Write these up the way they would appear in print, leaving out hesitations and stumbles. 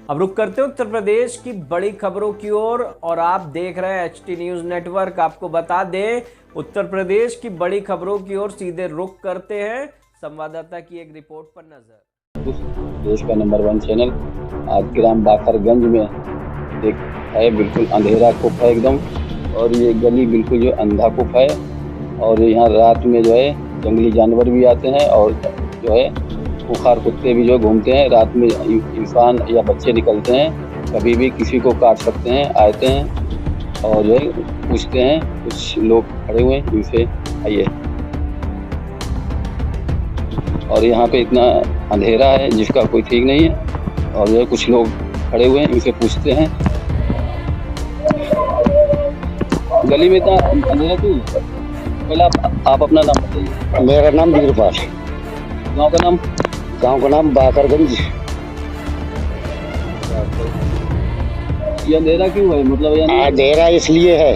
अब रुक करते हैं उत्तर प्रदेश की बड़ी खबरों की ओर और आप देख रहे हैं एचटी न्यूज नेटवर्क। आपको बता दें, उत्तर प्रदेश की बड़ी खबरों की ओर सीधे रुक करते हैं संवाददाता की एक रिपोर्ट पर नजर। देश का नंबर 1 चैनल आज ग्राम बाकरगंज में एक है, बिल्कुल अंधेरा कुप है एकदम, और ये गली बिल्कुल जो अंधा कुप है। और यहाँ रात में जो है जंगली जानवर भी आते हैं और जो है खूंखार कुत्ते भी जो घूमते हैं। रात में इंसान या बच्चे निकलते हैं, कभी भी किसी को काट सकते हैं, आते हैं और जो है पूछते हैं। कुछ लोग खड़े हुए हैं, इनसे आइए। और यहाँ पे इतना अंधेरा है जिसका कोई ठीक नहीं है, और जो है कुछ लोग खड़े हुए हैं, इनसे पूछते हैं। गली में इतना अंधेरा क्यों? पहले आप अपना नाम बताइए। मेरा नाम वीरपाल। गाँव का नाम? गांव का नाम बाकरगंज। ये अंधेरा क्यों है? मतलब अंधेरा इसलिए है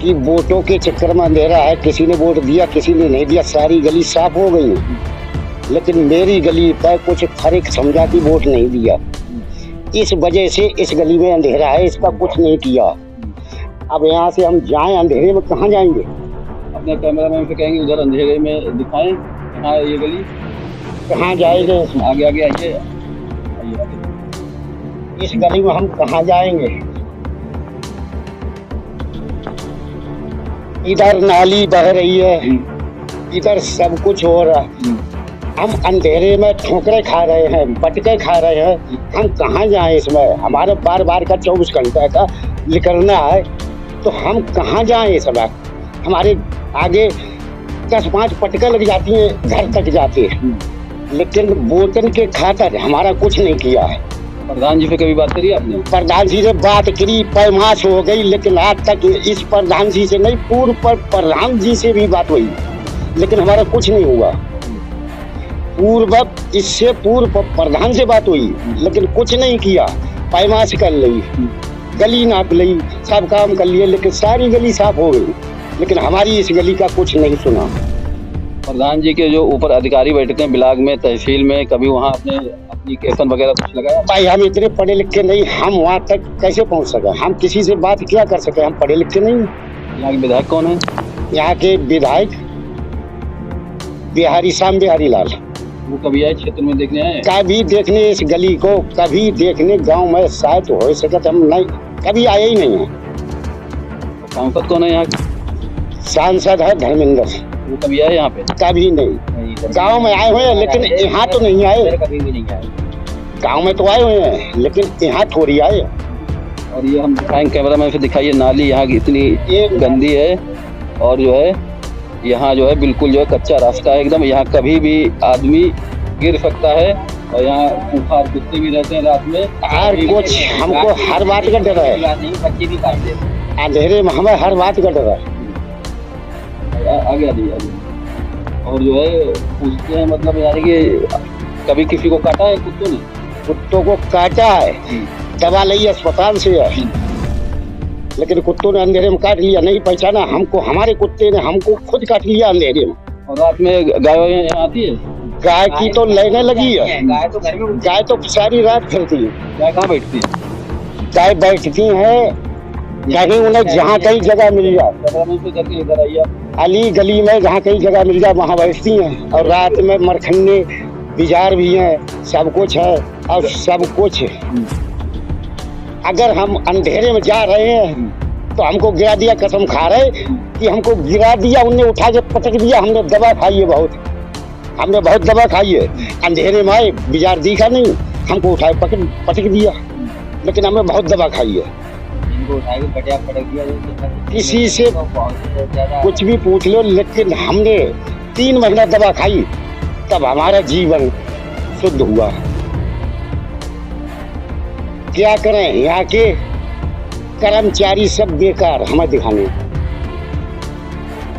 कि वोटों के चक्कर में अंधेरा है। किसी ने वोट दिया, किसी ने नहीं दिया, सारी गली साफ हो गई, लेकिन मेरी गली पर कुछ फर्क समझा कि वोट नहीं दिया। इस वजह से इस गली में अंधेरा है, इसका कुछ नहीं किया। अब यहाँ से हम जाएं अंधेरे में, कहाँ जाएंगे? अपने कैमरामैन से कहेंगे उधर अंधेरे में दिखाएं कहाँ है ये गली, कहाँ जाएंगे? आगे आगे आइए। इस गली में हम कहाँ जाएंगे? इधर नाली बह रही है, इधर सब कुछ हो रहा है। हम अंधेरे में ठोकरे खा रहे हैं, बटके खा रहे हैं। हम कहाँ जाएं इसमें? हमारे बार बार का 24 घंटे का निकलना है, तो हम कहाँ जाएं इस वक्त? हमारे आगे 10-5 पटके लग जाती हैं, घर तक जाते हैं, लेकिन वोटन के खातिर हमारा कुछ नहीं किया है। प्रधान जी से कभी बात करी आपने? प्रधान जी से बात करी, पैमाश हो गई, लेकिन आज तक इस प्रधान जी से नहीं, पूर्व प्रधान जी से भी बात हुई, लेकिन हमारा कुछ नहीं हुआ। इससे पूर्व प्रधान से बात हुई, लेकिन कुछ नहीं किया। पैमाश कर ली, गली नाप ली, सब काम कर लिए, लेकिन सारी गली साफ हो गई, लेकिन हमारी इस गली का कुछ नहीं सुना। प्रधान जी के जो ऊपर अधिकारी बैठते हैं ब्लॉक में, तहसील में, कभी वहाँ अपने एप्लीकेशन वगैरह कुछ लगाया? भाई हम इतने पढ़े लिखे नहीं, हम वहाँ तक कैसे पहुँच सके? हम किसी से बात क्या कर सके? हम पढ़े लिखे नहीं। यहाँ के विधायक कौन है? यहाँ के विधायक बिहारी श्याम बिहारी लाल। वो कभी आए क्षेत्र में देखने आए? कभी देखने इस गली को, कभी देखने गांव में शायद हो सके, हम नहीं कभी आए ही नहीं है। सांसद कौन है यहाँ? सांसद है धर्मेंद्र। वो कभी आए यहाँ पे? कभी नहीं। गांव में आए हुए हैं, लेकिन यहाँ तो नहीं आए। कभी भी नहीं आए। गांव में तो आए हुए हैं, लेकिन यहाँ थोड़ी आए। और ये हम दिखाएंगे, कैमरामैन से दिखाइए। नाली यहाँ की इतनी गंदी है, और जो है यहाँ जो है बिल्कुल जो है कच्चा रास्ता है एकदम। यहाँ कभी भी आदमी गिर सकता है, और यहाँ खूंखार कुत्ते भी रहते हैं रात में। और कुछ हमको हर बात का डर है, बच्चे भी काट देते हैं अंधेरे में, हमें हर बात का डर है। आगे आ जाइए। और जो है पूछते हैं, मतलब यानी कि कभी किसी को काटा है कुत्तों ने? कुत्तों को काटा है, दवा ली अस्पताल से है, लेकिन कुत्तों ने अंधेरे में काट लिया, नहीं पहचाना हमको। हमारे कुत्ते ने हमको खुद काट लिया अंधेरे में। और रात में गाय यहाँ आती है? गाय की तो लेने लगी है। गाय तो सारी रात फिरती है। गाय कहाँ बैठती है? गाय बैठती है कहीं, उन्हें जहाँ कहीं जगह मिल जाए, इधर आइए। अली गली में जहाँ कहीं जगह मिल जाए वहाँ बैठती हैं। और रात में मरखन्ने बिजार भी हैं, सब कुछ है, और सब कुछ अगर हम अंधेरे में जा रहे हैं तो हमको गिरा दिया, कसम खा रहे कि हमको गिरा दिया, उनने उठा के पटक दिया। हमने दवा खाई है बहुत, हमने बहुत दवा खाई है। अंधेरे में आए, बिजार दिखा नहीं, हमको उठाए पटक दिया, लेकिन हमने बहुत दवा खाई है। किसी से कुछ भी पूछ लो, लेकिन हमने 3 महीना दवा खाई, तब हमारा जीवन शुद्ध हुआ। क्या करें, यहाँ के कर्मचारी सब बेकार हमें दिखाने।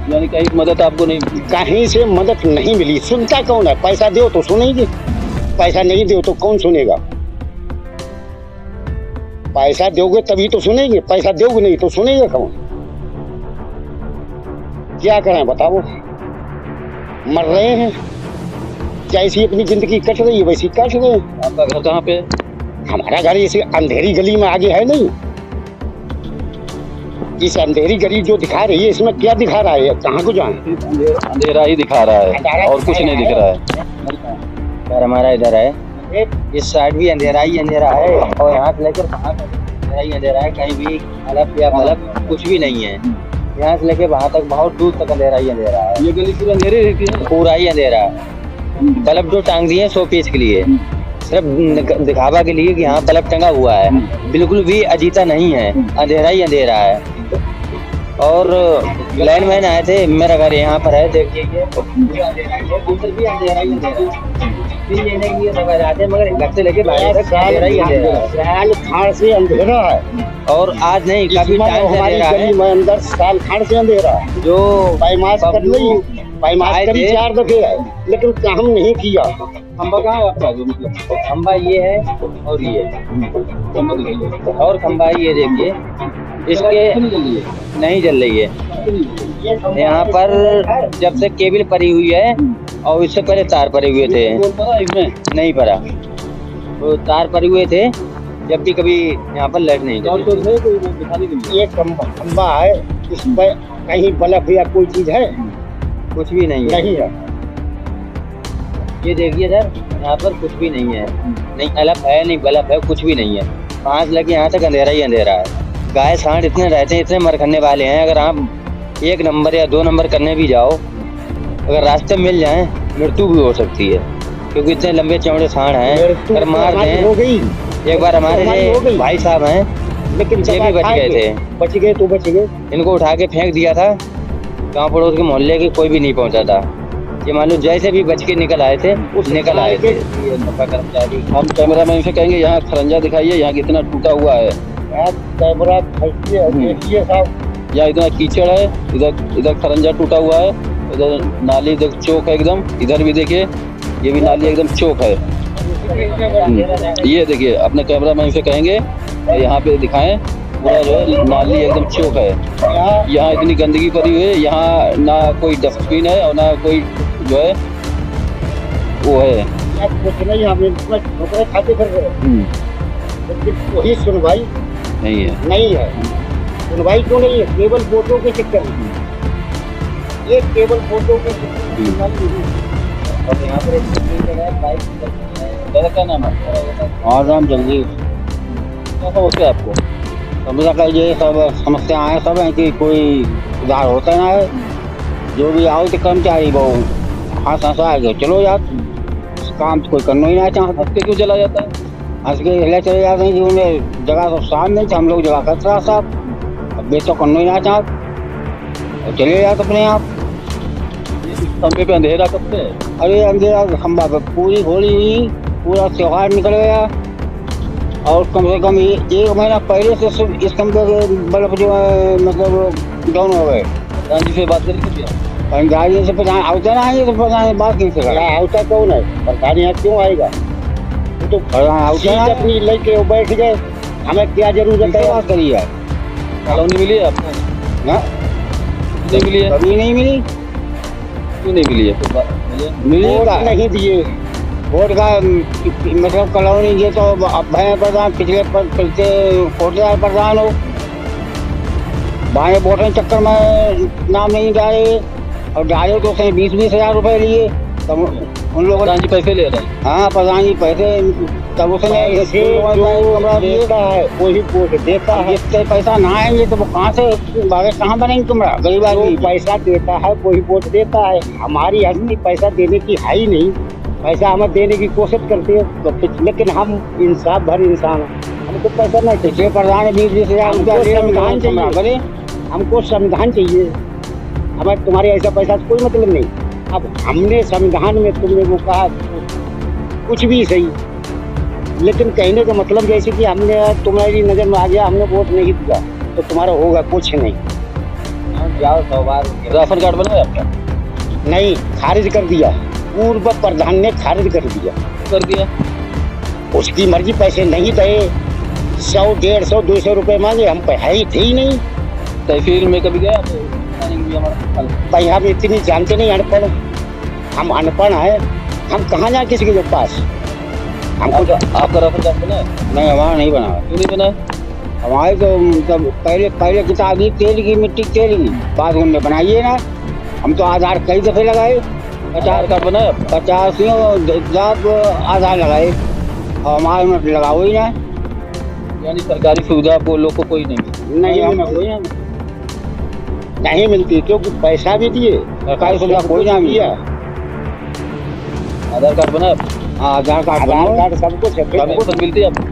यानी कहीं मदद आपको नहीं? कहीं से मदद नहीं मिली। सुनता कौन है? पैसा दो तो सुनेंगे, पैसा नहीं दो तो कौन सुनेगा? पैसा दोगे तभी तो सुनेंगे, पैसा दोगे नहीं तो सुनेगा कौन? क्या करें बताओ? मर रहे हैं, जैसी अपनी जिंदगी कट रही है वैसी कट रहे हैं। आपका घर कहाँ पे? हमारा घर इसी अंधेरी गली में आगे है नहीं। इस अंधेरी गली जो दिखा रही है इसमें क्या दिखा रहा है, कहाँ को जाए? अंधेरा ही दिखा रहा है और कुछ नहीं दिख रहा है। घर हमारा इधर है, इस साइड भी अंधेरा ही अंधेरा है और यहाँ से लेकर वहाँ तक अंधेरा ही अंधेरा है। कहीं भी अलग या बल्ब कुछ भी नहीं है। यहाँ से लेकर वहाँ तक बहुत दूर तक अंधेरा ही अंधेरा है। ये गली पूरा अंधेरे रहती है? पूरा ही अंधेरा है। बल्ब जो टांग दिए 100 पीस के लिए, सिर्फ दिखावा के लिए कि यहाँ बल्ब टंगा हुआ है। बिल्कुल भी अजीता नहीं है, अंधेरा ही अंधेरा है। और लाइनमैन आए थे, मेरा घर यहाँ पर है, देखिए ये भी अंधेरा ही अंधेरा। ये नहीं ये सब आते मगर घर से लेके बाहर तक अंधेरा ही अंधेरा है। साल खाड़ से अंधेरा है और आज नहीं काफी टाइम से हमारी अंधेरा है। गली में अंदर साल खाड़ से अंधेरा है। जो पैमास कर ली, पैमास आए करी थे। 4 दफे है लेकिन काम नहीं किया। खंबा कहाँ है आपका? जो मतलब खंबा ये है और ये खंबा दिखाइए। और खंबा ये देखिए, इसके नहीं जल रही है। यहाँ पर जब से केबल पड़ी हुई है और इससे पहले तार पड़े हुए थे, इसमें नहीं पड़ा। तो तार पड़े हुए थे जब भी कभी यहाँ पर लाइट नहीं और जली। तो है कोई दिखाने के लिए? ये खंबा है, इस पर कहीं बल्ब या कोई चीज है? कुछ भी नहीं है। नहीं है। ये देखिए सर, यहाँ पर कुछ भी नहीं है। नहीं बल्ब है, नहीं बल्ब है, कुछ भी नहीं है। 5 लगे यहाँ तक अंधेरा ही अंधेरा है। गाय सांड इतने रहते हैं, इतने मरखने वाले हैं। अगर आप 1 नंबर या 2 नंबर करने भी जाओ, अगर रास्ते मिल जाए मृत्यु भी हो सकती है, क्योंकि इतने लंबे चौड़े सांड हैं। अगर मार हमारी हो दें, गई, एक बार हमारे हमारी हो गई। भाई साहब हैं, लेकिन ये दवा भी बच खा गए के थे। बच गए तो बच गए। इनको उठा के फेंक दिया था, गांव पड़ोस के मोहल्ले के कोई भी नहीं पहुंचा था। ये मान लो जैसे भी बच के निकल आए थे, निकल आए थे। ये सफा कर्मचारी हम कैमरामैन से कहेंगे यहाँ खरंजा दिखाइए, यहाँ कितना टूटा हुआ है, आप कैमरा खींचिए, देखिए साहब। यहाँ इतना कीचड़ है, इधर खरंजा टूटा हुआ है, इधर नाली देख चौक है एकदम, इधर भी देखिए ये भी नाली एकदम चौक है। ये देखिए अपने कैमरामैन से कहेंगे यहाँ पे दिखाएं, पूरा जो है नाली एकदम चौक है। यहाँ इतनी गंदगी पड़ी हुई है, यहाँ ना कोई डस्टबिन है और ना कोई जो है वो है। कुछ नहीं, हम इसमें ठोकरे खाते फिर रहे हैं। लेकिन वही सुनवाई नहीं है। नहीं है। सुनवाई क्यों नहीं है? केवल फोटो के चक्कर में, ये केवल फोटो के चक्कर में सुनवाई नहीं है। और यहाँ पर एक बाइक दादा क्या नाम है? और नाम जल्दी कैसा होता है आपको? समझा कर ये सब समस्याएं सब हैं कि कोई सुधार होता ना है। जो भी आओ तो कर्मचारी वो हंस हंसा के चलो यार, काम तो कोई करना ही ना चाहता। हफ्ते क्यों चला जाता है? हंस के इसलिए चले जाते हैं कि उन्हें जगह तो साफ नहीं थी, हम लोग जगह कर रहा साहब, अब वे तो करना ही ना चाहते और चले जाते अपने आप। खंबे पे अंधेरा कब से है? अरे अंधेरा खंबा पे पूरी होली हुई, पूरा त्योहार निकल गया और कम से कम 1 महीना पहले से सिर्फ इस खंबे के बल्ब जो है मतलब डाउन हो गए। प्रधान जी से बात करेंगे क्या? पंचायत से पता आवता ना है तो पता नहीं बात कैसे करा आवता कौन है? सरकार यहाँ क्यों आएगा? वो तो आवता अपनी लेके वो बैठ गए, हमें क्या जरूरत है? बात करिए कॉलोनी मिली है आपको? ना नहीं मिली है? कभी नहीं मिली। क्यों नहीं मिली है? मिली नहीं दिए वोट का मतलब कॉलोनी ये तो भय प्रधान पिछले पिछले कोटदार प्रधान हो, बाएं वोटों के चक्कर में नाम नहीं डाले और डाले तो उसने 20-20 हजार रुपए लिए, तब उन लोगों ने प्रधान जी पैसे ले रहे हैं। हाँ प्रधान जी पैसे, तब उसने देता है वही वोट देता है। जिससे पैसा ना आएंगे तो वो कहाँ से कहाँ बनेंगे कमरा? गरीब आदमी पैसा देता है वही वोट देता है। हमारी हस्ती पैसा देने की है ही नहीं, पैसा हमें देने की कोशिश करते हैं तो, लेकिन हम इंसाफ भर इंसान हैं, हमको पैसा नहीं चाहिए। प्रधान 20-20 हजार संविधान चाहिए, हमको संविधान चाहिए, हमें तुम्हारे ऐसा पैसा से कोई मतलब नहीं। अब हमने संविधान में तुमने वो कहा कुछ भी सही, लेकिन कहने का मतलब जैसे कि हमने तुम्हारी नज़र में आ गया, हमने वोट नहीं दिया तो तुम्हारा होगा कुछ नहीं। जाओ 100 बार राशन कार्ड बनाया आपका? नहीं, खारिज कर दिया, पूर्व प्रधान ने खारिज कर दिया। कर दिया? उसकी मर्जी, पैसे नहीं दे, 100, 150, 200 रुपए मांगे, हम पे है ही थे ही नहीं। तहसील में कभी गया? भाई हम इतनी जानते नहीं, अनपढ़ हम अनपढ़ हैं, हम कहाँ जाए किसी के पास? हमको आपका राशन कार्ड बना है? नहीं, हमारा नहीं बना। क्यों नहीं बना है? हमारे तो मतलब पहले किताब ही तेल की, मिट्टी तेल की, बाद उनने बनाइए ना। हम तो आधार कई दफे लगाए, आधार कार्ड बना है आपका? 50 आधार लगाए और हमारे में लगाओ ही ना। यानी सरकारी सुविधा आपको लोग को कोई नहीं? नहीं, हमें नहीं मिलती, क्योंकि पैसा भी दिए, सरकारी सुविधा कोई ना दिया। आधार कार्ड बना है? आधार कार्ड सब कुछ है। पेंशन मिलती है आपको?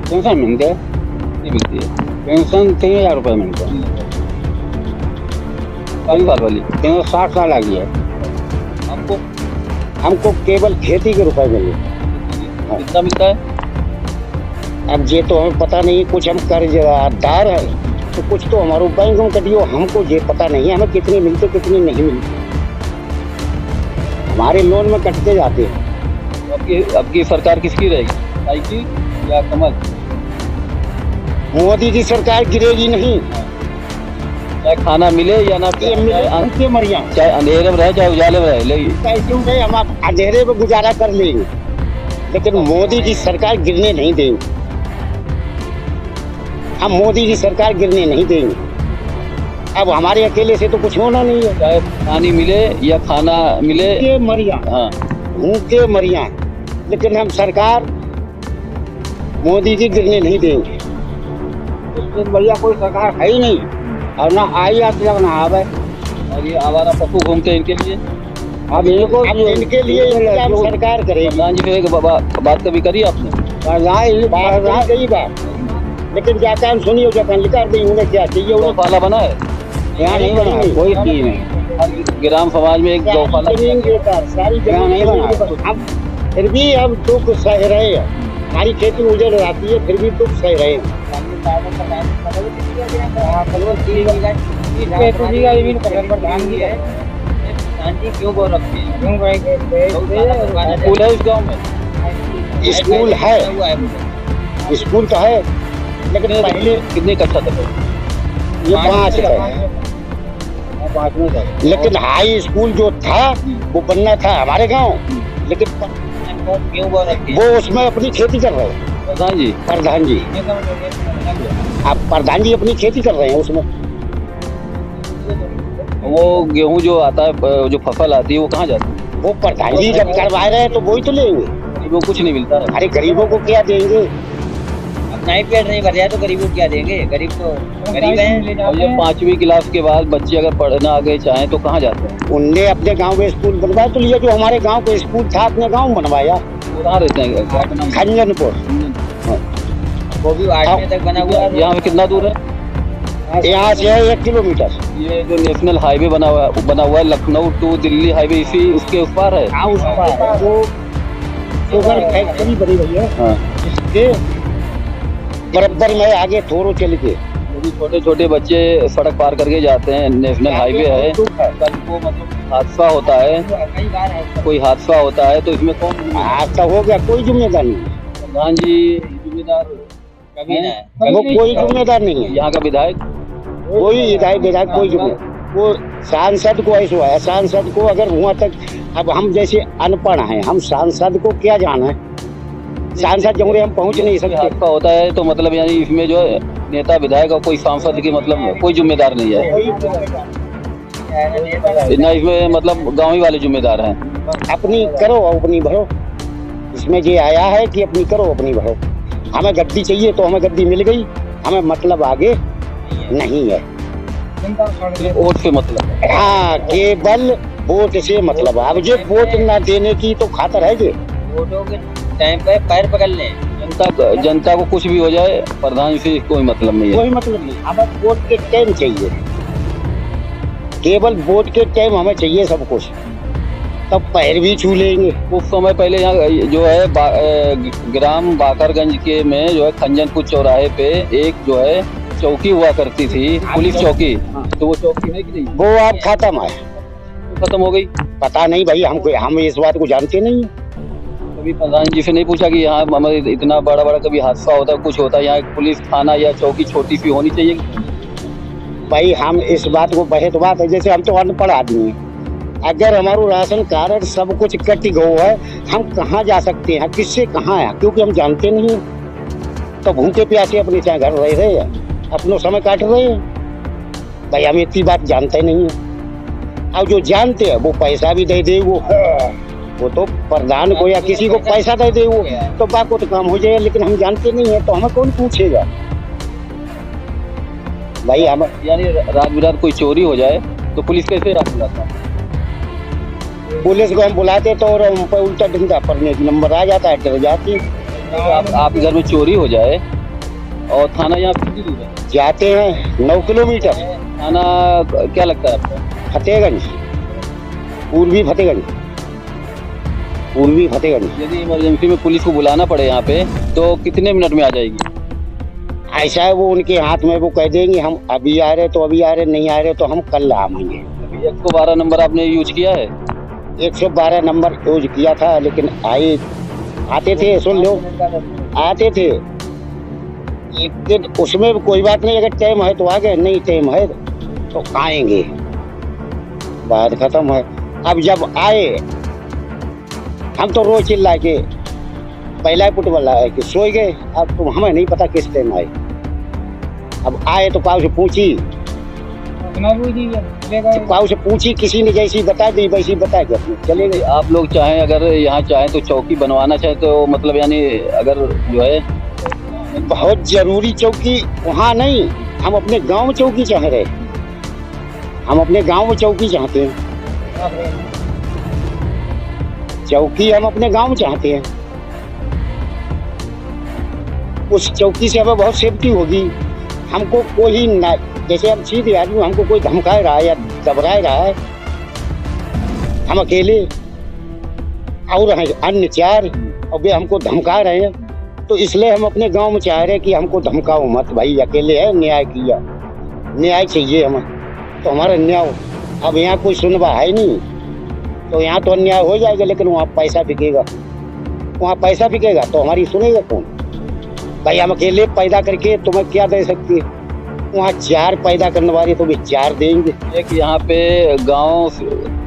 पेंशन मिलते है? नहीं मिलती है। पेंशन 3000 रुपये मिलते हैं। कई साल वाली? 60 साल आ गई है। हमको केवल खेती के रुपए मिले। कितना मिलता है? अब ये तो हमें पता नहीं, कुछ हम कर्जदार है तो कुछ तो हमारे बैंक में कटियो, हमको ये पता नहीं है हमें कितने मिलते कितने नहीं मिलते। हमारे लोन में कटते जाते हैं। आपकी सरकार किसकी रहेगी, आई की या कमल? मोदी की सरकार गिरेगी नहीं। चाहे खाना मिले या ना ये मिले मरिया, चाहे अंधेरे में रहे चाहे उजाले में रहे, लेकिन कैसे गए हम अंधेरे में गुजारा कर लेंगे, लेकिन मोदी की सरकार गिरने नहीं देंगे। हम मोदी की सरकार गिरने नहीं देंगे। अब हमारे अकेले से तो कुछ होना नहीं है। चाहे पानी मिले या खाना मिले, ये मरिया, हाँ भूखे मरिया, लेकिन हम सरकार मोदी की गिरने नहीं देंगे। इससे बढ़िया कोई सरकार है ही नहीं, और ना आई आज तक ना आवे। और ये आवारा पशु घूमते हैं, इनके लिए अब इनके लिए इंतजाम सरकार करेगी। प्रधान जी से बात कभी करी आपने? कई बार, लेकिन जाता हम सुनिए जाता लिखा दी उन्हें क्या चाहिए। गौशाला बना है? यहाँ नहीं बना, कोई चीज नहीं। ग्राम समाज में एक गौशाला सारी जगह नहीं बना। हम फिर भी हम दुख सह रहे हैं, हमारी खेती उजड़ जाती है, फिर भी दुख सह रहे हैं। क्यों बोल रखते हैं? स्कूल है इस गाँव में? स्कूल है, स्कूल तो है, लेकिन पहले कितने कक्षा तक है? ये 5 है, लेकिन हाई स्कूल जो था वो बनना था हमारे गांव, लेकिन क्यों बोल रखते हैं? वो उसमें अपनी खेती कर रहे हैं। प्रधान जी अब प्रधान जी अपनी खेती कर रहे हैं उसमें। वो गेहूं जो आता है, जो फसल आती है, वो कहाँ जाती है? वो प्रधान जी जब करवा रहे हैं तो वही तो लेंगे। वो कुछ नहीं मिलता है। अरे गरीबों को क्या देंगे? अपना ही पेट नहीं भर रहा तो गरीबों को क्या देंगे? गरीब तो गरीब हैं। और जब 5वीं क्लास के बाद बच्चे अगर पढ़ना आगे चाहें तो कहाँ जाते हैं? उनने अपने गांव में स्कूल बनवाया तो लिया, जो हमारे गांव का स्कूल था अपने गांव में बनवाया। वो कहाँ रहते हैं? खंजनपुर। वो भी 8वीं तक बना हुआ है। यहाँ पे कितना दूर है? यहाँ से है 1 किलोमीटर। ये जो नेशनल हाईवे बना हुआ है लखनऊ टू दिल्ली हाईवे, इसी उसके उस पार है। वो शुगर फैक्ट्री बनी हुई है, हाँ। इसके बराबर में आगे थोड़ो चल के छोटे छोटे बच्चे सड़क पार करके जाते हैं, नेशनल हाईवे है। कल को मतलब हादसा होता है, कोई हादसा होता है तो इसमें कौन हादसा हो गया, कोई जिम्मेदार नहीं है। प्रधान जी जिम्मेदार कभी ना है। वो कोई जिम्मेदार नहीं है, यहाँ का विधायक कोई विधायक कोई जिम्मेदार। वो सांसद को ऐसा है, सांसद को अगर वहाँ तक, अब हम जैसे अनपढ़ हैं, हम सांसद को क्या जाना है? सांसद जमुरे हम पहुँच नहीं सकते। हादसा होता है तो मतलब यानी इसमें जो है नेता विधायक और कोई सांसद की मतलब कोई जिम्मेदार नहीं है ना, इसमें मतलब गाँव ही वाले जिम्मेदार हैं। अपनी करो अपनी भरो, इसमें ये आया है कि अपनी करो अपनी भरो। हमें गद्दी चाहिए तो हमें गद्दी मिल गई, हमें मतलब आगे नहीं है। वोट से मतलब? हाँ, केवल वोट से मतलब। अब जो वोट न देने की तो खातर है जे वोटों के टाइम पे पैर पकड़ लें। जनता को कुछ भी हो जाए प्रधान से कोई मतलब नहीं है। कोई मतलब नहीं, हमें वोट के टाइम चाहिए, केवल वोट के टाइम हमें चाहिए सब कुछ, तब पैर भी छू लेंगे। कुछ समय पहले यहाँ जो है ग्राम बाकरगंज के में जो है खंजनपुर चौराहे पे एक जो है चौकी हुआ करती थी, पुलिस चौकी, तो वो चौकी है कि नहीं? वो अब खत्म है, खत्म हो गई। पता नहीं भाई, हम इस बात को जानते नहीं। कभी प्रधान जी से नहीं पूछा कि यहाँ हमारे इतना बड़ा बड़ा कभी हादसा होता है, कुछ होता है, यहाँ पुलिस थाना या चौकी छोटी सी होनी चाहिए? भाई हम इस बात को बहुत बात है, जैसे हम तो अनपढ़ आदमी हैं, अगर हमारो राशन कार्ड सब कुछ कट गयो है, हम कहाँ जा सकते हैं, किससे कहाँ है, क्योंकि हम जानते नहीं हैं। तो भूखे प्यासे अपने चाहे घर रह रहे हैं, अपनो समय काट रहे हैं। भाई हम इतनी बात जानते नहीं है। अब जो जानते हैं वो पैसा भी दे दे, वो तो प्रधान को या किसी को पैसा दे दे, वो तो बाको तो काम हो जाएगा। लेकिन हम जानते नहीं है तो हमें कौन पूछेगा भाई। हम यानी रात बिरात कोई चोरी हो जाए तो पुलिस कैसे रात बुलाता है? पुलिस को हम बुलाते तो और हम पे उल्टा डंडा पड़ने की नंबर आ जाता है, डर जाती है। आपके घर में चोरी हो जाए और थाना यहाँ कितनी दूर है? जाते हैं 9 किलोमीटर। थाना क्या लगता है आपको? फतेहगंज, पूर्वी फतेहगंज, पूर्वी फतेहगंज। यदि इमरजेंसी में पुलिस को बुलाना पड़े यहाँ पे तो कितने मिनट में आ जाएगी? ऐसा है वो उनके हाथ में, वो कह देंगे हम अभी आ रहे तो अभी आ रहे, नहीं आ रहे तो हम कल आएंगे। अभी 112 नंबर आपने यूज किया है? 112 नंबर यूज किया था, लेकिन आते थे, सुन लो, आते थे। एक दिन उसमें भी कोई बात नहीं, अगर टाइम है तो आ गए, नहीं टाइम है तो आएंगे, बात खत्म है। अब जब आए हम तो रोज चिल्ला के पहला पुट वाला है कि सोए गए। अब तो हमें नहीं पता किस टाइम आए। अब आए तो काऊ से पूछी, काऊ से पूछी, किसी ने जैसी बता दी वैसी बता के चले गए। आप लोग चाहें, अगर यहाँ चाहें तो चौकी बनवाना चाहे तो मतलब यानी अगर जो है बहुत जरूरी चौकी वहाँ नहीं, हम अपने गांव में चौकी चाह रहे, हम अपने गांव में चौकी चाहते हैं। चौकी हम अपने गांव में चाहते हैं। उस चौकी से हमें बहुत सेफ्टी होगी। हमको कोई ना, जैसे हम सीधे आदमी, हमको कोई धमका रहा है या दबरा रहा है, हम अकेले और अन्य 4 और वे हमको धमका रहे हैं, तो इसलिए हम अपने गांव में चाह रहे हैं कि हमको धमकाओ मत भाई, अकेले है, न्याय किया, न्याय चाहिए हमें, तो हमारा न्याय। अब यहाँ कोई सुनवा है नहीं, तो यहाँ तो अन्याय हो जाएगा, लेकिन वहाँ पैसा बिकेगा, वहाँ पैसा बिकेगा तो हमारी सुनेगा कौन भाई? हम अकेले पैदा करके तुम्हें क्या दे सकते हैं? वहाँ 4 पैदा करने वाले तो भी 4 देंगे। एक यहाँ पे गांव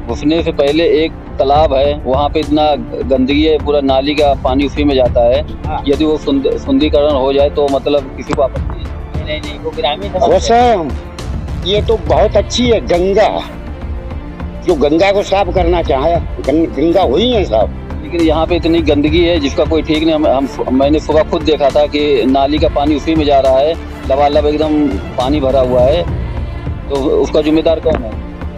घुसने से पहले एक तालाब है, वहाँ पे इतना गंदगी है, पूरा नाली का पानी उसी में जाता है। यदि वो शुद्धिकरण हो जाए तो मतलब किसी को आपत्ति नहीं, वो ग्रामीण ये तो बहुत अच्छी है गंगा, जो गंगा को साफ करना चाहे, गंगा हुई है साफ। लेकिन यहाँ पे इतनी गंदगी है जिसका कोई ठीक नहीं। मैंने सुबह खुद देखा था कि नाली का पानी उसी में जा रहा है, लबालब एकदम पानी भरा हुआ है। तो उसका जिम्मेदार कौन है?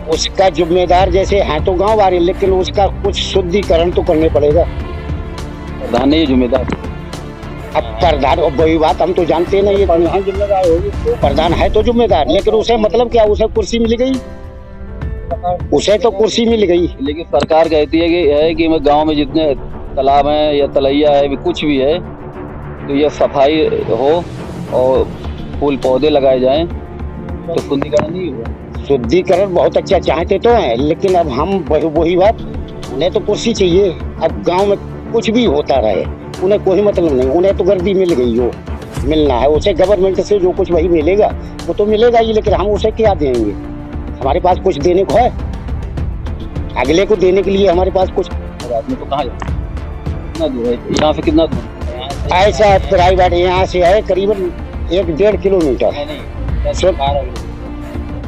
उसका जिम्मेदार जैसे है तो गांव वाले, लेकिन उसका कुछ शुद्धिकरण तो करने पड़ेगा। प्रधान नहीं जिम्मेदार। अब प्रधान, वही बात हम तो जानते नहीं है, प्रधान जिम्मेदार होगी, प्रधान है तो जिम्मेदार, लेकिन उसे मतलब क्या, उसे कुर्सी मिल गई, उसे तो कुर्सी मिल गई। लेकिन सरकार कहती है कि मैं गांव में जितने तालाब हैं या तलैया है, कुछ भी है, तो ये सफाई हो और फूल पौधे लगाए जाएं, तो शुद्धिकरण नहीं हुआ। शुद्धिकरण बहुत अच्छा चाहते तो हैं, लेकिन अब हम वही बात, उन्हें तो कुर्सी चाहिए। अब गांव में कुछ भी होता रहे, उन्हें कोई मतलब नहीं, उन्हें तो गर्दी मिल गई, जो मिलना है उसे गवर्नमेंट से जो कुछ वही मिलेगा वो तो मिलेगा ही, लेकिन हम उसे क्या देंगे? हमारे पास कुछ देने को है? अगले को देने के लिए हमारे पास कुछ आदमी तो कहाँ कितना दूर है यहाँ से? कितना दूर? ऐसा प्राइवेट यहाँ से है करीबन 1-1.5 किलोमीटर,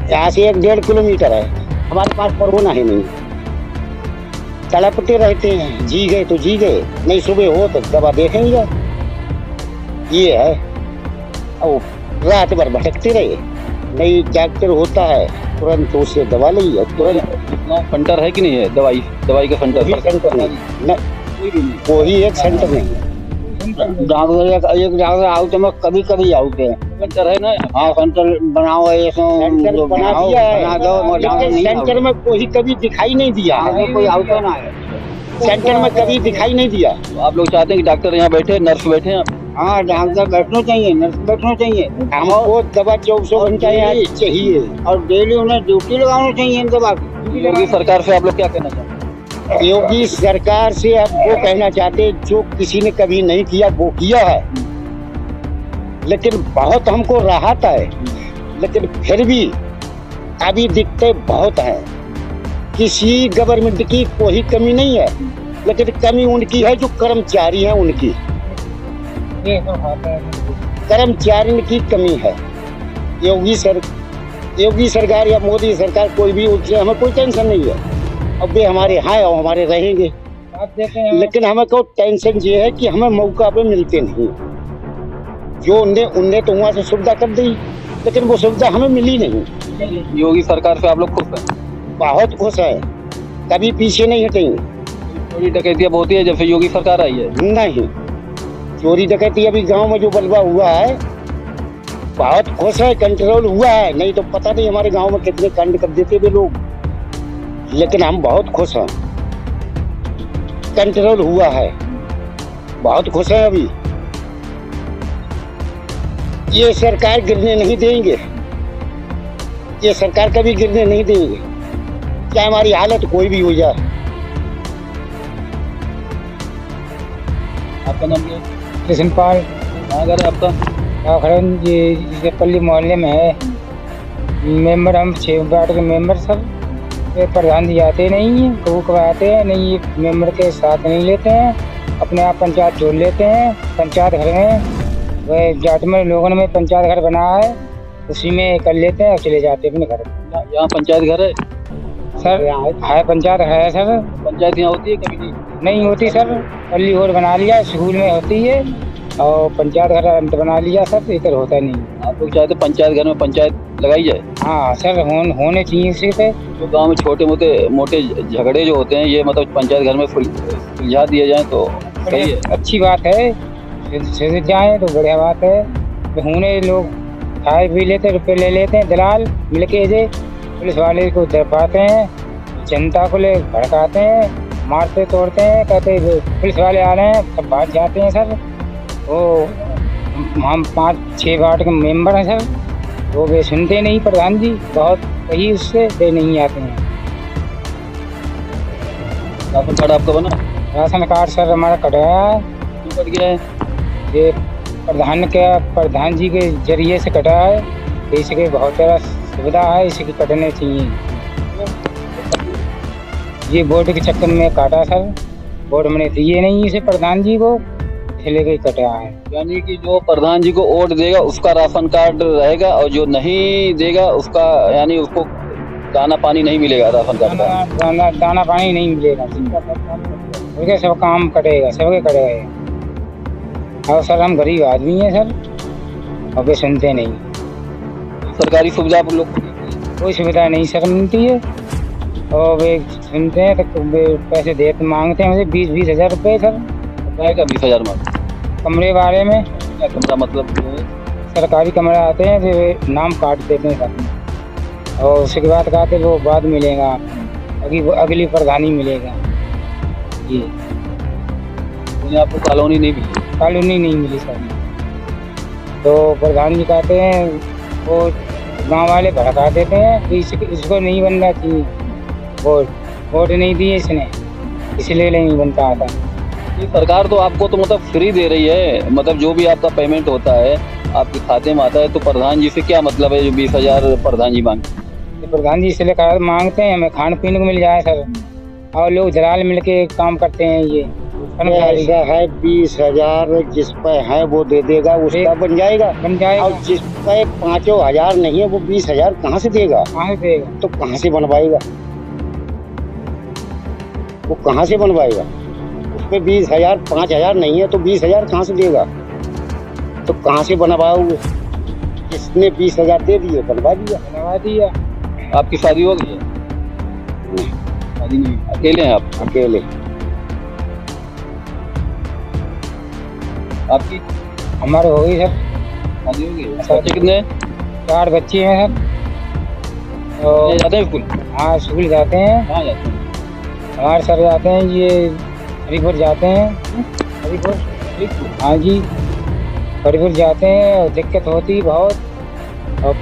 यहाँ से 1-1.5 किलोमीटर है। हमारे पास कोरोना है नहीं, तड़पते रहते हैं, जी गए तो जी गए, नहीं सुबह हो तो दवा देखेंगे, ये है। और रात भर भटकते रहे, नहीं डॉक्टर होता है तुरंत तो उससे दवा ली, तुरंत। सेंटर है कि नहीं है? दवाई का सेंटर नहीं, कोई एक सेंटर नहीं। डॉक्टर आउट में कभी आउट है, सेंटर है ना? हाँ सेंटर बनाओ, सेंटर बना दिया है, सेंटर में कोई कभी दिखाई नहीं दिया, कोई आउट ना है, सेंटर में कभी दिखाई नहीं दिया। तो आप लोग चाहते हैं कि डॉक्टर यहाँ बैठे, नर्स बैठे हैं? हाँ डॉक्टर बैठना चाहिए, नर्स बैठना चाहिए, हमको दवा 24 घंटा यहाँ चाहिए, और डेली उन्हें ड्यूटी लगाना चाहिए इन दवा की। योगी सरकार से आप लोग क्या कहना चाहते हैं? योगी सरकार से अब वो कहना चाहते, जो किसी ने कभी नहीं किया वो किया है, लेकिन बहुत हमको राहत है, लेकिन फिर भी अभी दिक्कतें बहुत हैं। किसी गवर्नमेंट की कोई कमी नहीं है, लेकिन कमी उनकी है जो कर्मचारी हैं उनकी, कर्मचारी की कमी है। योगी सरकार या मोदी सरकार कोई भी, उससे हमें कोई टेंशन नहीं है। अब वे हमारे हैं और हमारे रहेंगे, लेकिन हमें को टेंशन ये है कि हमें मौका पे मिलते नहीं। जो उनने तो वहाँ से सुविधा कर दी, लेकिन वो सुविधा हमें मिली नहीं। योगी सरकार से आप लोग खुश हैं? बहुत खुश है, कभी पीछे नहीं हटेंगे। चोरी डकैतियाँ बहुत ही है जब से योगी सरकार आई है? नहीं, चोरी डकैती अभी गांव में जो बलवा हुआ है बहुत खुश है, कंट्रोल हुआ है। नहीं तो पता नहीं हमारे गांव में कितने कांड कर देते वे लोग, लेकिन हम बहुत खुश हैं, कंट्रोल हुआ है, बहुत खुश है। अभी ये सरकार गिरने नहीं देंगे, ये सरकार कभी गिरने नहीं देंगे, चाहे हमारी हालत कोई भी हो जाए। आपका नाम क्या है? कृष्ण पाल। कहाँ घर है आपका? खड़न ये पल्ली मोहल्ले में है। मेंबर हम 6 वार्ड के मेंबर सब, ये प्रधान जी आते नहीं हैं, कबू कब आते हैं नहीं, ये मेंबर के साथ नहीं लेते हैं, अपने आप पंचायत जोड़ लेते हैं। पंचायत घर में वह जाट में लोगों ने पंचायत घर बनाया है, उसी में कर लेते हैं और चले जाते हैं अपने घर। यहाँ पंचायत घर है सर? है पंचायत है सर। पंचायत यहाँ होती है कभी? नहीं होती सर, पल्ली और बना लिया, स्कूल में होती है, और पंचायत घर अंत बना लिया सर, इधर होता नहीं। आप लोग चाहते पंचायत घर में पंचायत लगाई जाए? हाँ सर, होने चाहिए इसी पे। तो गांव में छोटे मोटे झगड़े जो होते हैं ये मतलब पंचायत घर में सुलझा दिए जाए तो सही है। अच्छी बात है, सुलझ जाए तो बढ़िया बात है। होने लोग खाए पी लेते, रुपये ले लेते हैं, दलाल मिलके जे पुलिस वाले को दरपाते हैं, जनता को ले भड़काते हैं, मारते तोड़ते हैं, कहते पुलिस वाले आ रहे हैं, सब भाग जाते हैं सर। वो हम 5-6 वार्ड के मेंबर हैं सर, वो वे सुनते नहीं प्रधान जी, बहुत कही उससे दे नहीं आते हैं। राशन कार्ड आपका बना? राशन कार्ड सर हमारा कटाया है। क्यों कट गया है? ये प्रधान जी के जरिए से कटा है, इसके बहुत सारा सुविधा है, इसकी कटने चाहिए। ये वोट के चक्कर में काटा सर, वोट मैंने दिए नहीं इसे प्रधान जी को, इसलिए के कटा है। यानी कि जो प्रधान जी को वोट देगा उसका राशन कार्ड रहेगा, और जो नहीं देगा उसका यानी उसको दाना पानी नहीं मिलेगा, राशन कार्ड का दाना पानी नहीं मिलेगा, उनके सब काम कटेगा, सबके कटेगा। और सर हम गरीब आदमी हैं सर, और वे सुनते नहीं। सरकारी सुविधा आप लोग कोई सुविधा नहीं सर मिलती है, और वे सुनते हैं तो वे पैसे देते मांगते हैं मुझे 20-20 हज़ार रुपये सर। का 20,000 में कमरे वाले में क्या कमरा मतलब? सरकारी कमरे आते हैं तो वे नाम काट देते हैं सर, और उसके बाद कहते वो बाद मिलेगा, अगली प्रधानी मिलेगा। ये आपको कॉलोनी नहीं मिली? कॉलोनी नहीं मिली सर। तो प्रधान जी कहते हैं, वो गांव वाले भड़का देते हैं कि इसको नहीं बनना चाहिए, वोट नहीं दिए इसने, इसलिए नहीं बनता आता। ये सरकार तो आपको तो मतलब फ्री दे रही है, मतलब जो भी आपका पेमेंट होता है आपके खाते में आता है, तो प्रधान जी से क्या मतलब है जो 20,000 प्रधान जी मांगते? तो प्रधान जी इसलिए मांगते हैं हमें खाने पीने को मिल जाए सर, और लोग दलाल मिलके काम करते हैं। ये ऐसा है 20,000 जिस पे है वो दे देगा, उसका बन जाएगा। और जिस पे 5,000 नहीं है वो 20,000 कहाँ से देगा? तो कहाँ से बनवाएगा? वो कहाँ से बनवाएगा? उसपे 20,000 5,000 नहीं है तो 20,000 कहाँ से देगा? तो कहाँ से बनवाओगे? जिसने 20,000 दे दिए बनवा दिया। आपकी शादी हो गई है? शादी नहीं, अकेले हैं आप? अकेले। आपकी? हमारे हो गई सर, शादी हो गई। बच्चे कितने? 4 बच्चे हैं सर। और जाते हैं स्कूल? हाँ स्कूल जाते हैं। कहाँ जाते हैं? हमारे सर जाते हैं ये हरिपुर जाते हैं। हरिपुर? हाँ जी, हरिपुर जाते हैं, और दिक्कत होती बहुत, और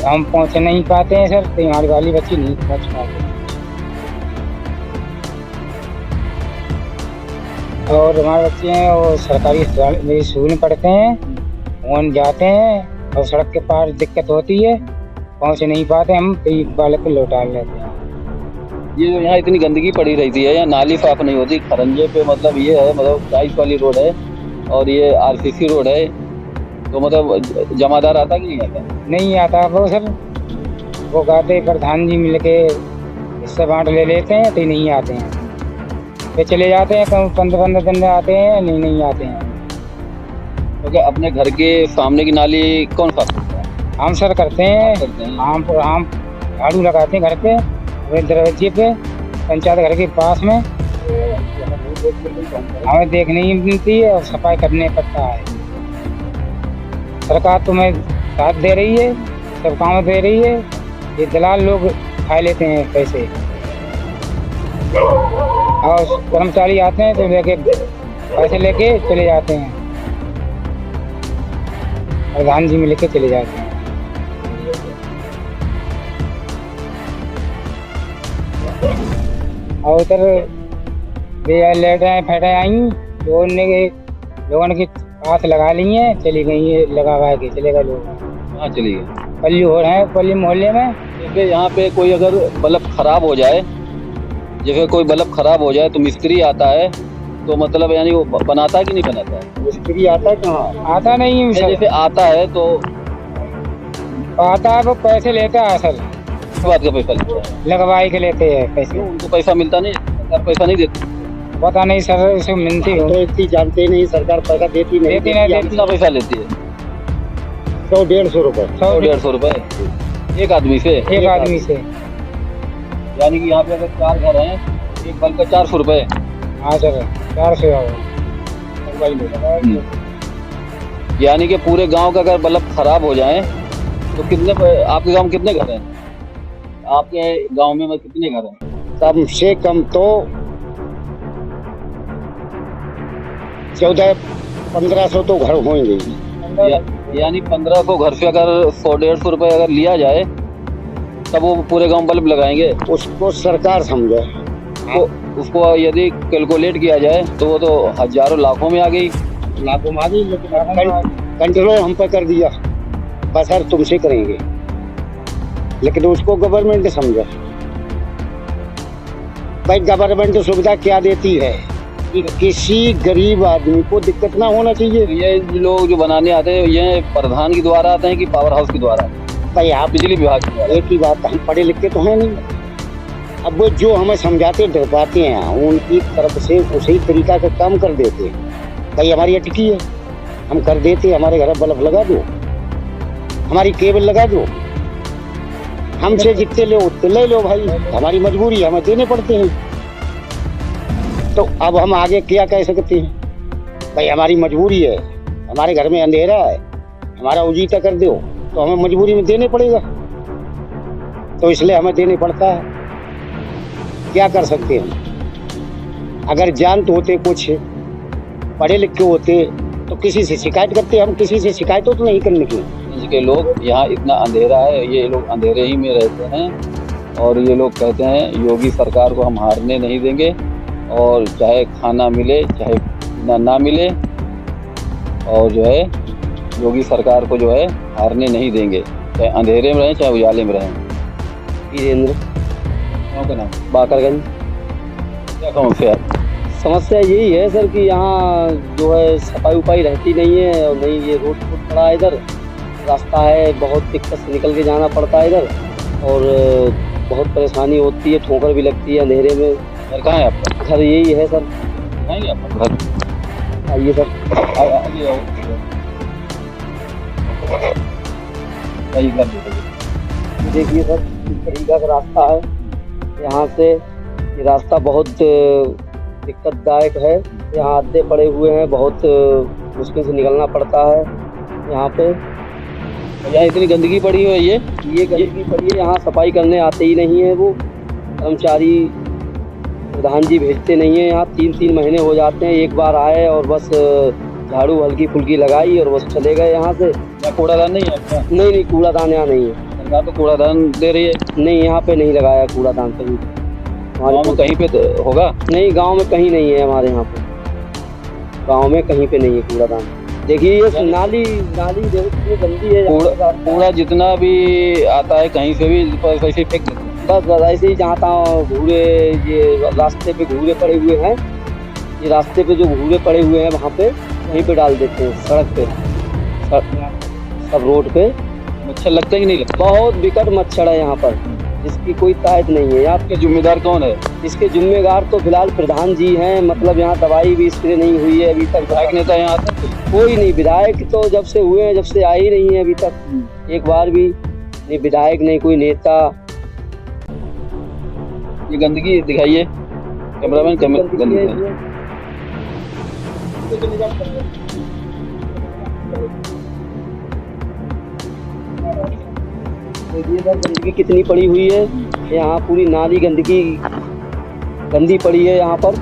हम पहुँच नहीं पाते हैं सर, तो हमारी वाली बच्ची नहीं पहुँच पाते। और हमारे बच्चे हैं वो सरकारी स्कूल में पढ़ते हैं, वहाँ जाते हैं, और सड़क के पार दिक्कत होती है, पहुँच नहीं पाते, हम बालक को लौटा लेते हैं। ये जो यहाँ इतनी गंदगी पड़ी रहती है, यहाँ नाली साफ नहीं होती। खरंजे पे मतलब ये है, मतलब टाइल्स वाली रोड है और ये आरसीसी रोड है, तो मतलब जमादार आता कि नहीं आता? नहीं आता वो सर, वो कहते प्रधान जी मिलके इससे बांट ले लेते हैं तो नहीं आते हैं, वे चले जाते हैं, 15 दिन में आते हैं, नहीं आते हैं। तो क्या अपने घर के सामने की नाली कौन साफ करता है? हम सर करते हैं, हम झाड़ू लगाते हैं घर पे, दरवाजे पे, पंचायत घर के पास में, हमें देखने ही मिलती है और सफाई करने पड़ता है। सरकार तुम्हें साथ दे रही है, सब काम दे रही है, ये दलाल लोग खा लेते हैं पैसे, और कर्मचारी आते हैं तो लेके पैसे लेके चले जाते हैं, प्रधान जी में लेके चले जाते हैं। और उधर लेटें फैटें आई तो लोगों के हाथ लगा ली हैं, चली गई है, लगा के चले गए लोग। कहाँ चली गई? पल्ली हो रहे हैं, पल्ली मोहल्ले में। जैसे यहाँ पे कोई अगर बल्ब खराब हो जाए, जैसे कोई बल्ब खराब हो जाए तो मिस्त्री आता है, तो मतलब यानी वो बनाता है कि नहीं बनाता है? मिस्त्री आता है कहाँ? आता नहीं है सर। जैसे आता है तो आता है वो पैसे लेता है सर, किस बात का पैसा लेता है? लगवाई के लेते हैं पैसे। उनको पैसा मिलता नहीं, सरकार पैसा नहीं देती? पता नहीं सर, इसे मिलती हो तो इतनी जानते नहीं, सरकार पैसा देती नहीं। देती नहीं देती। कितना पैसा लेती है? 100-150 रुपए। 100-150 रुपए एक आदमी से? एक आदमी से। यानी कि यहाँ पे अगर 4 घर हैं, एक बल्ब का 400 रुपए। हाँ सर, 400 यानी कि पूरे गांव का अगर बल्ब खराब हो जाए तो कितने आपके गांव में कितने घर हैं? आपके गांव में कितने घर हैं? कम से कम तो 1400-1500 तो घर होंगे। यानी 1500 घर से अगर 100-150 रुपए अगर लिया जाए तब वो पूरे गांव बल्ब लगाएंगे? उसको सरकार समझे, तो उसको यदि कैलकुलेट किया जाए तो वो तो हजारों लाखों में आ गई। लाखों में आ गई, लेकिन कंट्रोल हम पे कर दिया, बस सर तुमसे करेंगे, लेकिन उसको गवर्नमेंट समझे। भाई गवर्नमेंट सुविधा क्या देती है कि किसी गरीब आदमी को दिक्कत ना होना चाहिए। ये लोग जो बनाने आते हैं ये प्रधान के द्वारा आते हैं कि पावर हाउस के द्वारा? भाई आप बिजली विभाग के द्वारा। एक ही बात, हम पढ़े लिखे तो हैं नहीं। अब वो जो हमें समझाते डरवाते हैं, उनकी तरफ से उसी तरीका का काम कर देते हैं। भाई हमारी अटकी है, हम कर देते, हमारे घर बल्ब लगा दो, हमारी केबल लगा दो, हमसे जितने लो उतने ले लो भाई, हमारी मजबूरी हमें देने पड़ते हैं। तो अब हम आगे क्या कह सकते हैं? भाई हमारी मजबूरी है, हमारे घर में अंधेरा है, हमारा उजीता कर दो, तो हमें मजबूरी में देने पड़ेगा, तो इसलिए हमें देने पड़ता है। क्या कर सकते हैं? अगर जानते होते, कुछ पढ़े लिखे होते तो किसी से शिकायत करते। हम किसी से शिकायत तो नहीं करने की। के लोग यहाँ इतना अंधेरा है, ये लोग अंधेरे ही में रहते हैं और ये लोग कहते हैं योगी सरकार को हम हारने नहीं देंगे, और चाहे खाना मिले चाहे ना मिले, और जो है योगी सरकार को जो है हारने नहीं देंगे, चाहे अंधेरे में रहें चाहे उजाले में रहें। वीरेंद्र। गाँव का नाम? बाकरगंज। क्या समस्या है? समस्या यही है सर कि यहाँ जो है सफाई उपाई रहती नहीं है, और नहीं ये रोड फुट पड़ा है, इधर रास्ता है, बहुत दिक्कत से निकल के जाना पड़ता है इधर, और बहुत परेशानी होती है, ठोकर भी लगती है अंधेरे में। घर कहाँ है आपका? घर यही है सर। नहीं आपका घर? आइए सर। देखिए सर, इस तरीका का रास्ता है यहाँ से। ये रास्ता बहुत दिक्कतदायक है, यहाँ अड्डे पड़े हुए हैं, बहुत मुश्किल से निकलना पड़ता है यहाँ पे। यहाँ इतनी गंदगी पड़ी हुई है, ये गंदगी पड़ी है, यहाँ सफाई करने आते ही नहीं है वो कर्मचारी, प्रधान जी भेजते नहीं है यहाँ। 3-3 महीने हो जाते हैं, एक बार आए और बस झाड़ू हल्की फुल्की लगाई और बस चले गए यहाँ से। यहाँ कूड़ादान नहीं है आपका? नहीं, कूड़ादान यहाँ नहीं है। सरकार तो कूड़ादान दे रही है? नहीं, यहाँ पे नहीं लगाया कूड़ादान कहीं। गाँव में कहीं पे होगा? नहीं, गांव में कहीं नहीं है हमारे यहाँ पे, गांव में कहीं पे नहीं है कूड़ादान। देखिए ये नाली देखो कितनी गंदी है। कूड़ा जितना भी आता है कहीं से भी वैसे फेंक देते हैं। बस ऐसे ही जहाँ तहाँ घूरे, ये रास्ते पे घूरे पड़े हुए हैं, ये रास्ते पे जो घूरे पड़े हुए हैं वहाँ पे वहीं पे डाल देते हैं, सड़क पे, सब रोड पे। मच्छर लगता है कि नहीं लगता? बहुत विकट मच्छर है यहाँ पर, जिसकी कोई ताकत नहीं है। यहाँ आपके जिम्मेदार कौन है? इसके जिम्मेदार तो फिलहाल प्रधान जी हैं, मतलब यहाँ दवाई भी स्प्रे नहीं हुई है अभी तक। विधायक नेता यहाँ आते हैं? कोई नहीं, विधायक तो जब से हुए हैं, जब से आए ही नहीं है अभी तक एक बार भी, नहीं विधायक नहीं कोई नेता। ये गंदगी दिखाइए कैमरामैन, गंदगी गंदगी कितनी पड़ी हुई है यहाँ, पूरी नाली गंदी पड़ी है यहाँ पर,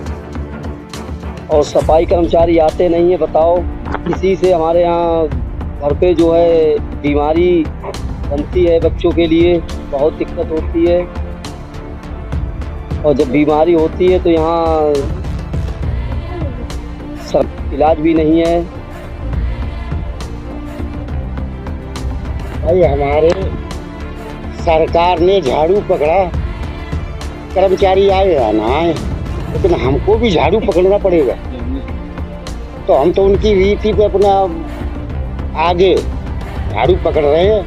और सफाई कर्मचारी आते नहीं है। बताओ, इसी से हमारे यहाँ घर पे जो है बीमारी बनती है, बच्चों के लिए बहुत दिक्कत होती है, और जब बीमारी होती है तो यहाँ सब इलाज भी नहीं है। भाई हमारे सरकार ने झाड़ू पकड़ा, कर्मचारी आए या ना आए, लेकिन हमको भी झाड़ू पकड़ना पड़ेगा। तो हम तो उनकी रीति पे अपना आगे झाड़ू पकड़ रहे हैं,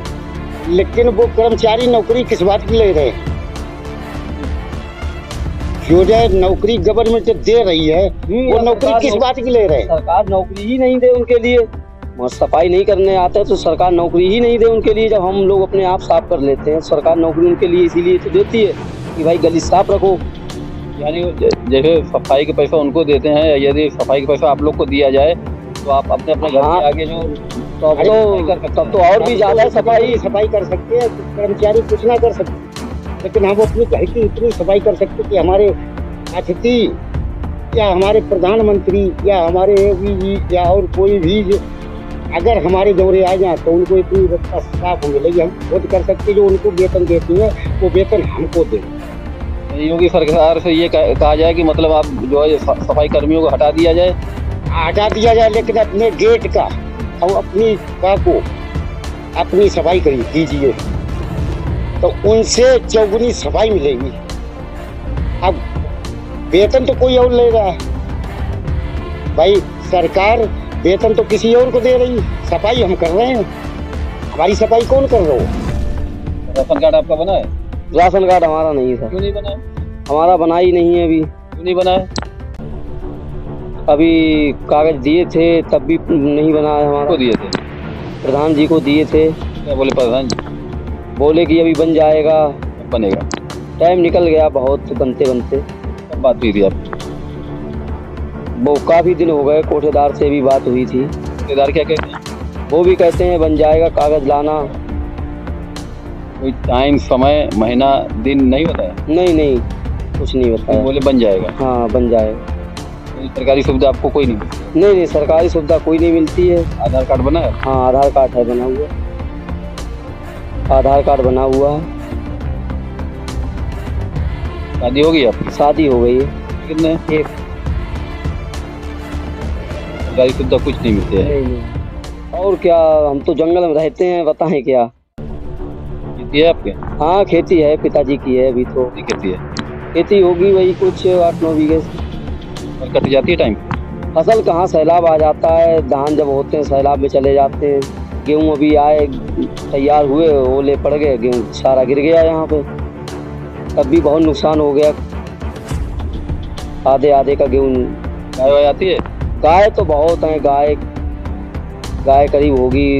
लेकिन वो कर्मचारी नौकरी किस बात की ले रहे हैं? जो है नौकरी गवर्नमेंट दे रही है, वो नौकरी किस बात की ले रहे हैं? सरकार नौकरी ही नहीं दे उनके लिए, सफाई नहीं करने आते तो सरकार नौकरी ही नहीं दे उनके लिए। जब हम लोग अपने आप साफ कर लेते हैं, सरकार नौकरी उनके लिए इसीलिए तो देती है कि भाई गली साफ रखो। यानी जैसे सफाई के पैसा उनको देते हैं, यदि सफाई का पैसा आप लोग को दिया जाए तो आप अपने अपने घर के आगे जो तब तो और भी ज्यादा सफाई कर सकते हैं, कर्मचारी कुछ ना कर सकते, लेकिन हम अपने घर की इतनी सफाई कर सकते कि हमारे अतिथि या हमारे प्रधानमंत्री या हमारे AVG या और कोई भी अगर हमारे दौरे आ जाए तो उनको इतनी व्यवस्था साफ मिलेगी। हम खुद कर सकते, जो उनको वेतन देती है वो वेतन हमको दे। योगी सरकार से ये कहा जाए कि मतलब आप जो है सफाई कर्मियों को हटा दिया जाए, लेकिन अपने गेट का और अपनी को अपनी सफाई कीजिए, तो उनसे चौगुनी सफाई मिलेगी। अब वेतन तो कोई और ले रहा है, भाई सरकार वेतन तो किसी और को दे रही है, सफाई हम कर रहे हैं, हमारी सफाई कौन कर रहा है? राशन कार्ड आपका बना है? राशन कार्ड हमारा नहीं था। क्यों नहीं बना है? हमारा बना ही नहीं है अभी। क्यों नहीं बना है? अभी कागज दिए थे तब भी नहीं बना है हमारा। को दिए थे? प्रधान जी को दिए थे। क्या बोले प्रधान जी? बोले कि अभी बन जाएगा। कब बनेगा? टाइम निकल गया बहुत बनते बनते। कब बात हुई थी आप? वो काफी दिन हो गए, कोठेदार से भी बात हुई थी। कोठेदार क्या कहते हैं? वो भी कहते हैं बन जाएगा, कागज लाना। कोई टाइम, समय, महीना, दिन नहीं बताया? नहीं कुछ नहीं बताया। बोले बन जाएगा। हाँ बन जाएगा। सरकारी सुविधा आपको कोई नहीं? नहीं सरकारी सुविधा कोई नहीं मिलती है। आधार कार्ड बना है? हाँ आधार कार्ड है बना हुआ, आधार कार्ड बना हुआ है। शादी हो गई आपकी? शादी हो गई है। कितने? एक। सरकारी सुविधा कुछ नहीं मिलती है? नहीं। और क्या, हम तो जंगल में रहते हैं, बताएं क्या। खेती है आपके? हाँ खेती है, पिताजी की है अभी तो। खेती है? खेती होगी वही कुछ 8-9 बीघे से। और कट जाती है टाइम? फसल कहाँ, सैलाब आ जाता है, धान जब होते हैं सैलाब में चले जाते हैं। गेहूँ अभी आए, तैयार हुए, ओले पड़ गए, गेहूँ सारा गिर गया यहाँ पे, तब भी बहुत नुकसान हो गया। आधे का गेहूँ। गाय वाय आती है? गाय तो बहुत हैं, गाय करीब होगी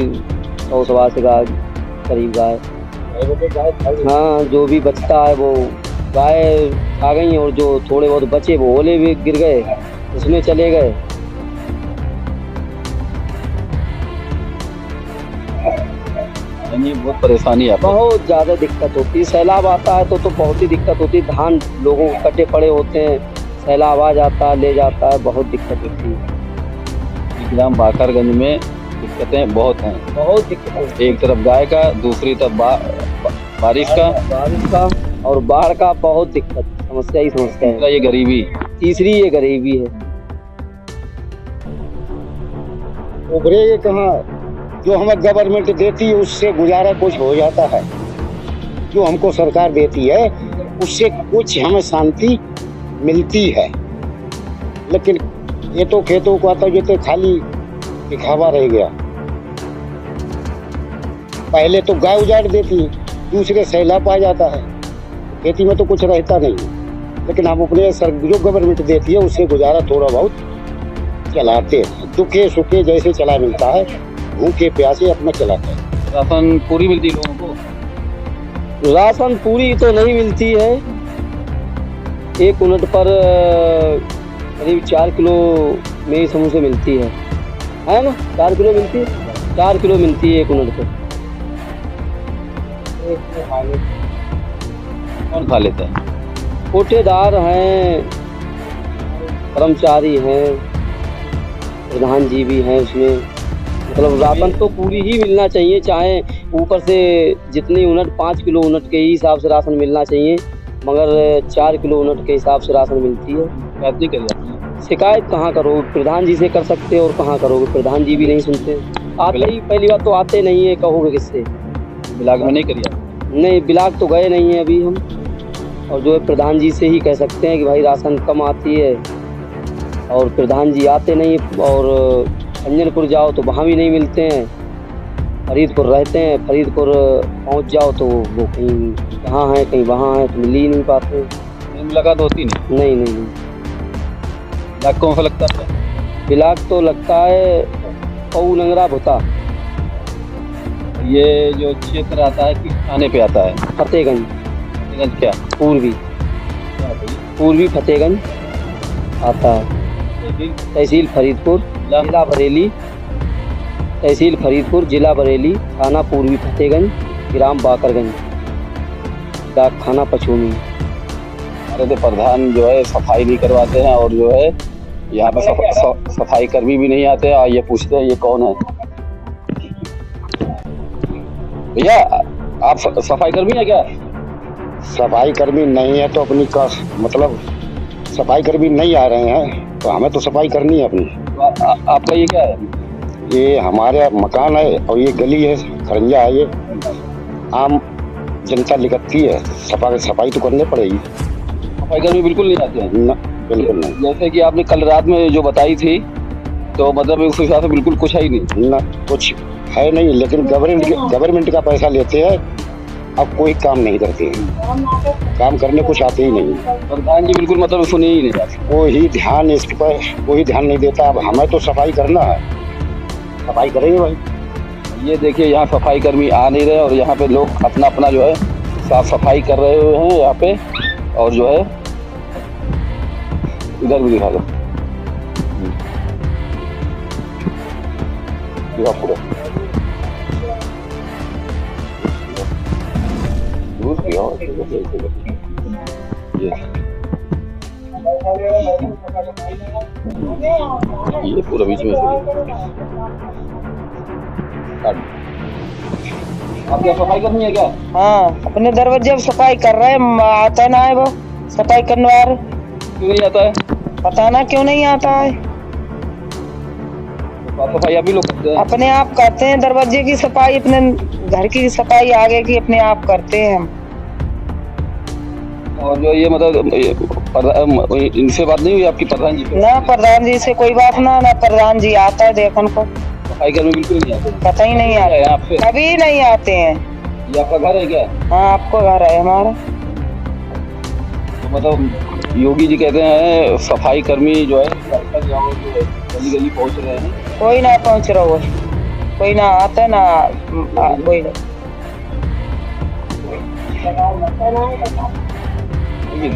100 से गाय करीब गाय। हाँ जो भी बचता है वो गाय आ गई, और जो थोड़े बहुत बचे वो ओले भी गिर गए, उसमें चले गए। बहुत परेशानी है, बहुत ज़्यादा दिक्कत होती है। सैलाब आता है तो बहुत ही दिक्कत होती है। धान लोगों को कटे पड़े होते हैं, सैलाब आ जाता है, ले जाता है, बहुत दिक्कत होती है। ग्राम बाकरगंज में दिक्कतें बहुत हैं। बहुत दिक्कत, एक तरफ गाय का, दूसरी तरफ बारिश का और बाढ़ का, बहुत दिक्कत, समस्या ही समस्या है। ये गरीबी, तीसरी ये गरीबी है। उभरेंगे कहाँ? जो हमें गवर्नमेंट देती है उससे गुजारा कुछ हो जाता है, जो हमको सरकार देती है उससे कुछ हमें शांति मिलती है, लेकिन ये तो खेतों को आता ये तो खाली दिखावा रह गया। पहले तो गाय उजाड़ देती, दूसरे सैलाब आ जाता है, खेती में तो कुछ रहता नहीं, लेकिन हम अपने जो गवर्नमेंट देती है उससे गुजारा थोड़ा बहुत चलाते हैं, दुखे सुखे जैसे चला मिलता है, भूखे प्यासे अपना चलाते हैं। राशन पूरी मिलती है लोगों को? राशन पूरी तो नहीं मिलती है, 1 यूनिट पर करीब 4 किलो मेरी समझ से मिलती है ना? 4 किलो मिलती है, 4 किलो मिलती है 1 यूनिट पर। कौन खा लेता है? कोटेदार हैं, कर्मचारी हैं, प्रधान जी भी हैं उसमें। मतलब राशन तो पूरी ही मिलना चाहिए, चाहे ऊपर से जितनी यूनिट 5 किलो यूनिट के ही हिसाब से राशन मिलना चाहिए, मगर 4 किलो यूनिट के हिसाब से राशन मिलती है। शिकायत नहीं करी आपने? शिकायत कहाँ करोगे, प्रधान जी से कर सकते हो और कहाँ करोगे, प्रधान जी भी नहीं सुनते। आते ही पहली बात तो आते नहीं है, कहोगे किससे? ब्लॉक में नहीं करी आपने? नहीं, ब्लॉक तो गए नहीं है अभी हम, और जो है प्रधान जी से ही कह सकते हैं कि भाई राशन कम आती है, और प्रधान जी आते नहीं। और अंजनपुर जाओ तो वहाँ भी नहीं मिलते हैं, फरीदपुर रहते हैं, फरीदपुर पहुँच जाओ तो वो कहीं कहाँ है कहीं वहाँ है, तो मिल ही नहीं पाते। मुलाकात होती नहीं? नहीं। ब्लॉक कौन सा लगता है? ब्लॉक तो लगता है पऊ नंगरा भुता। ये जो क्षेत्र आता है किस थाने पे आता है? फतेहगंज। फतेहगंज क्या? पूर्वी फतेहगंज आता है। तहसील फरीदपुर, जिला बरेली। तहसील फरीदपुर, जिला बरेली, थाना पूर्वी फतेहगंज, ग्राम बाकरगंज, डाक खाना पचोमी। हमारे तो प्रधान जो है सफाई नहीं करवाते हैं, और जो है यहाँ पे सफाई कर्मी भी नहीं आते हैं, और ये पूछते हैं ये कौन है। भैया आप सफाई कर्मी है क्या? सफाई कर्मी नहीं है तो अपनी का मतलब सफाई कर्मी नहीं आ रहे हैं तो हमें तो सफाई करनी है अपनी। आपका ये क्या है? ये हमारा मकान है और ये गली है, खरंजा है, ये आम जनता लिखती है, सफाई तो करनी पड़ेगी। सफाई कर्मी बिल्कुल नहीं आते हैं? न, बिल्कुल नहीं। जैसे कि आपने कल रात में जो बताई थी, तो मतलब उस हिसाब से बिल्कुल कुछ है ही नहीं? न कुछ है नहीं, लेकिन गवर्नमेंट का पैसा लेते हैं, अब कोई काम नहीं करते हैं, काम करने कुछ आते ही नहीं। प्रधान जी बिल्कुल मतलब सुने ही नहीं जाते, कोई ध्यान इस पर कोई ध्यान नहीं देता। अब हमें तो सफाई करना है, सफाई करेंगे भाई। ये देखिए यहाँ सफाई कर्मी आ नहीं रहे, और यहाँ पे लोग अपना अपना जो है साफ सफाई कर रहे हुए हैं यहाँ पे। और जो है इधर भी दिखा दो पूरा ये पूरा बीच में आप क्या सफाई करनी है क्या? हाँ, अपने दरवाजे पर सफाई कर रहे हैं, आता ना है वो सफाई करने वाले। क्यों नहीं आता है? पता ना क्यों नहीं आता है। सफाई अभी लोग करते हैं? अपने आप करते हैं, दरवाजे की सफाई, अपने घर की सफाई आगे की अपने आप करते हैं हम। और जो ये मतलब इनसे बात नहीं हुई आपकी प्रधान जी पे? ना प्रधान जी से कोई बात ना प्रधान जी आता है देखन को। सफाई कर्मी बिल्कुल नहीं आते? पता ही नहीं आता, यहाँ पे कभी नहीं आते हैं। ये आपका घर है क्या? हाँ, आपको घर है हमारा। तो मतलब योगी जी कहते हैं सफाई कर्मी जो है गली गली पहुंच रहे हैं। कोई ना पहुँच रहा है, कोई ना आता ना कोई ना। ये